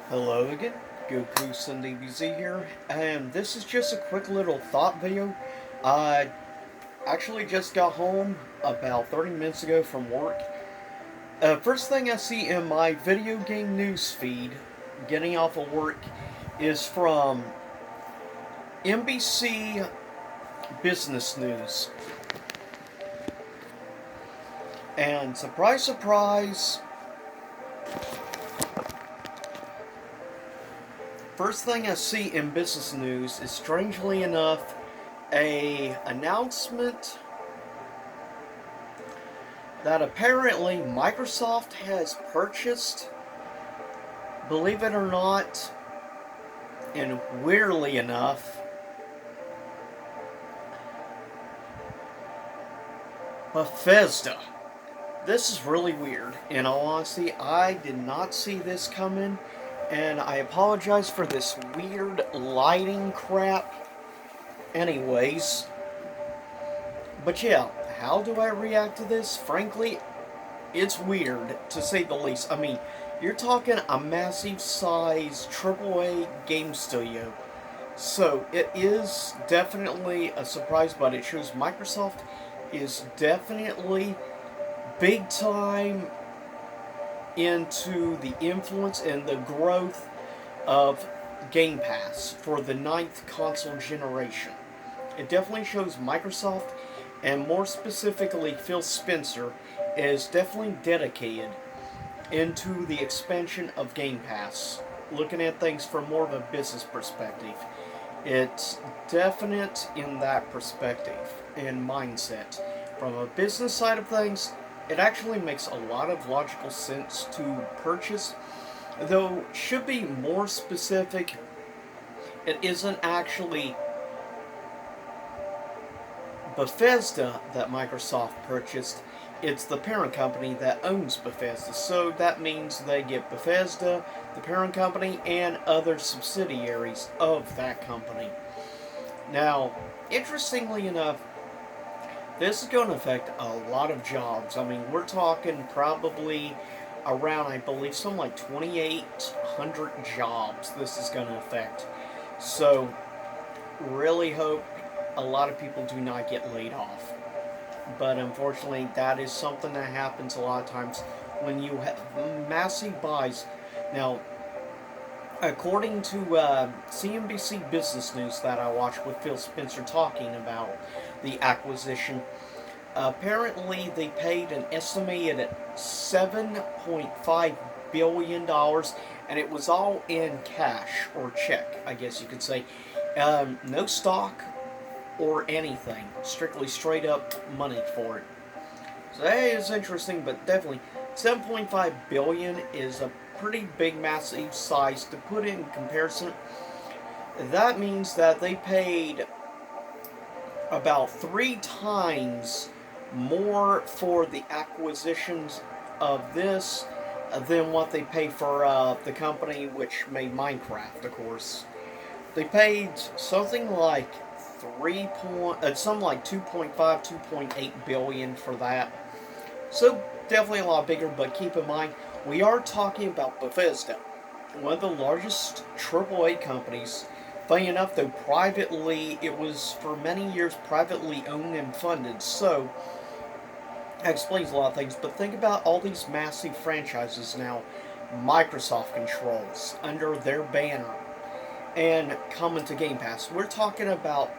Hello again, Goku Sunday BZ here, and this is just a quick little thought video. I actually just got home about 30 minutes ago from work. First thing I see in my video game news feed, getting off of work, is from NBC Business News. And surprise, surprise, first thing I see in business news is, strangely enough, a announcement that apparently Microsoft has purchased, believe it or not, and weirdly enough, Bethesda. This is really weird. In all honesty, I did not see this coming, and I apologize for this weird lighting crap. Anyways, but yeah, how do I react to this? Frankly, it's weird, to say the least. I mean, you're talking a massive size AAA game studio. So, it is definitely a surprise, but it shows Microsoft is definitely big time into the influence and the growth of Game Pass for the ninth console generation. It definitely shows Microsoft, and more specifically Phil Spencer, is definitely dedicated into the expansion of Game Pass, looking at things from more of a business perspective. It's definite in that perspective and mindset. From a business side of things, it actually makes a lot of logical sense to purchase, though should be more specific. It isn't actually Bethesda that Microsoft purchased, it's the parent company that owns Bethesda. So that means they get Bethesda, the parent company, and other subsidiaries of that company. Now, interestingly enough, this is going to affect a lot of jobs. I mean, we're talking probably around, I believe, something like 2,800 jobs this is going to affect. So, really hope a lot of people do not get laid off. But unfortunately, that is something that happens a lot of times when you have massive buys. Now, according to CNBC Business News that I watched with Phil Spencer talking about the acquisition, apparently they paid an estimated $7.5 billion, and it was all in cash, or check, I guess you could say. No stock or anything. Strictly straight up money for it. So that is interesting, but definitely 7.5 billion is a pretty big, massive size to put in comparison. That means that they paid about 3 times more for the acquisitions of this than what they paid for the company which made Minecraft, of course. They paid something like something like 2.5, 2.8 billion for that. So definitely a lot bigger, but keep in mind, we are talking about Bethesda, one of the largest AAA companies. Funny enough, though, privately, it was for many years privately owned and funded, so that explains a lot of things. But think about all these massive franchises now Microsoft controls under their banner and coming to Game Pass. We're talking about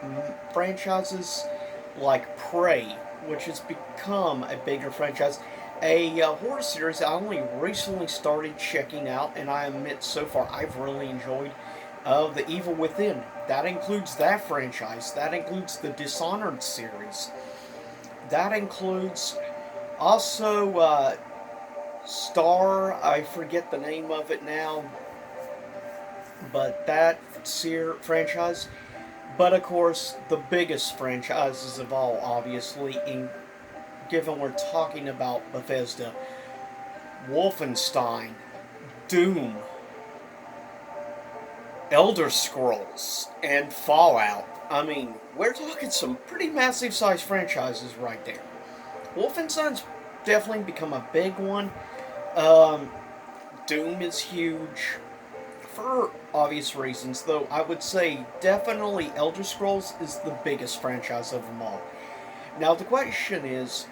franchises like Prey, which has become a bigger franchise. A horror series I only recently started checking out, and I admit so far I've really enjoyed The Evil Within. That includes that franchise. That includes the Dishonored series. That includes also Star, I forget the name of it now, but that franchise. But of course, the biggest franchises of all, obviously, given we're talking about Bethesda, Wolfenstein, Doom, Elder Scrolls, and Fallout. I mean, we're talking some pretty massive sized franchises right there. Wolfenstein's definitely become a big one. Um, Doom is huge. for obvious reasons, though I would say definitely Elder Scrolls is the biggest franchise of them all. Now the question is,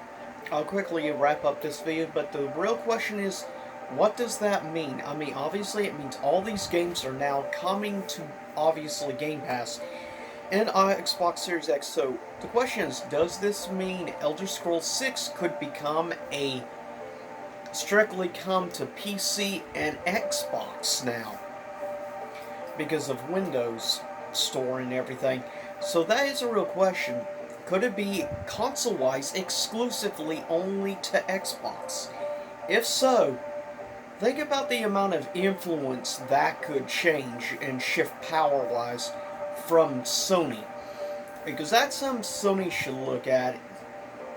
I'll quickly wrap up this video, but the real question is, what does that mean? I mean, obviously it means all these games are now coming to, obviously, Game Pass and Xbox Series X. So the question is, does this mean Elder Scrolls 6 could become a strictly come to PC and Xbox now because of Windows Store and everything? So that is a real question. Could it be console-wise exclusively only to Xbox? If so, think about the amount of influence that could change and shift power-wise from Sony. Because that's something Sony should look at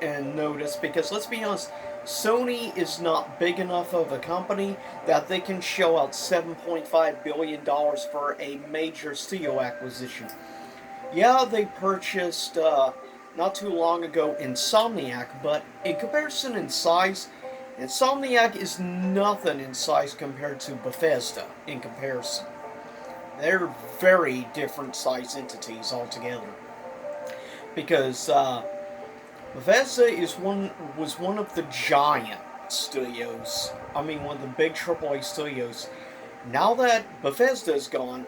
and notice, because let's be honest, Sony is not big enough of a company that they can shell out $7.5 billion for a major studio acquisition. Yeah, they purchased, not too long ago, Insomniac, but in comparison in size, Insomniac is nothing in size compared to Bethesda in comparison. They're very different size entities altogether. Because Bethesda was one of the giant studios. I mean, one of the big AAA studios. Now that Bethesda is gone,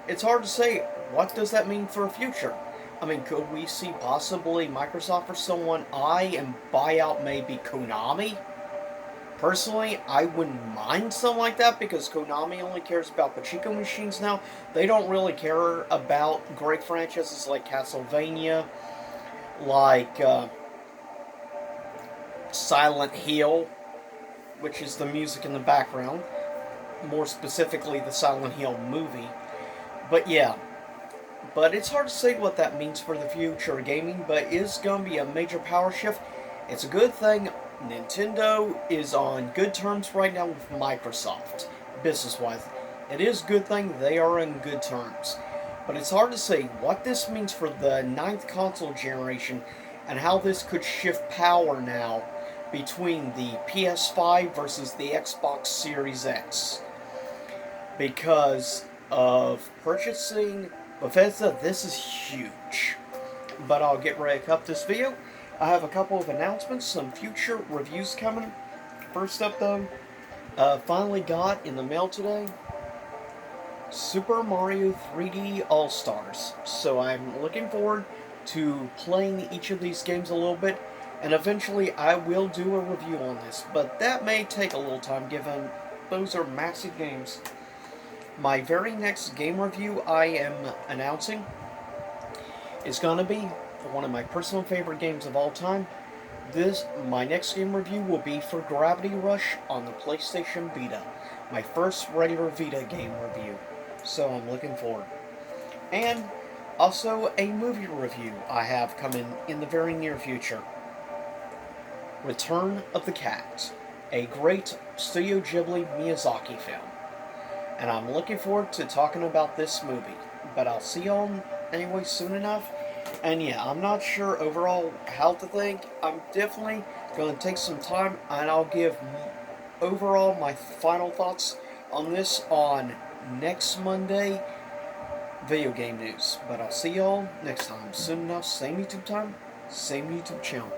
it's hard to say, what does that mean for the future? I mean, could we see possibly Microsoft or someone and buy out maybe Konami? Personally, I wouldn't mind something like that, because Konami only cares about Pachinko machines now. They don't really care about great franchises like Castlevania, like Silent Hill, which is the music in the background. More specifically, the Silent Hill movie. But yeah. But it's hard to say what that means for the future of gaming, but it is going to be a major power shift. It's a good thing Nintendo is on good terms right now with Microsoft, business-wise. It is a good thing they are in good terms. But it's hard to say what this means for the 9th console generation and how this could shift power now between the PS5 versus the Xbox Series X. Because of purchasing Bethesda, this is huge. But I'll get ready to cut this video. I have a couple of announcements, some future reviews coming. First up, though, finally got in the mail today Super Mario 3D All-Stars. So I'm looking forward to playing each of these games a little bit, and eventually I will do a review on this. But that may take a little time, given those are massive games. My very next game review I am announcing is going to be one of my personal favorite games of all time. My next game review will be for Gravity Rush on the PlayStation Vita. My first regular Vita game review. So I'm looking forward. And also a movie review I have coming in the very near future. Return of the Cat. A great Studio Ghibli Miyazaki film. And I'm looking forward to talking about this movie. But I'll see y'all anyway soon enough. And yeah, I'm not sure overall how to think. I'm definitely going to take some time, and I'll give overall my final thoughts on this on next Monday video game news. But I'll see y'all next time. Soon enough, same YouTube time, same YouTube channel.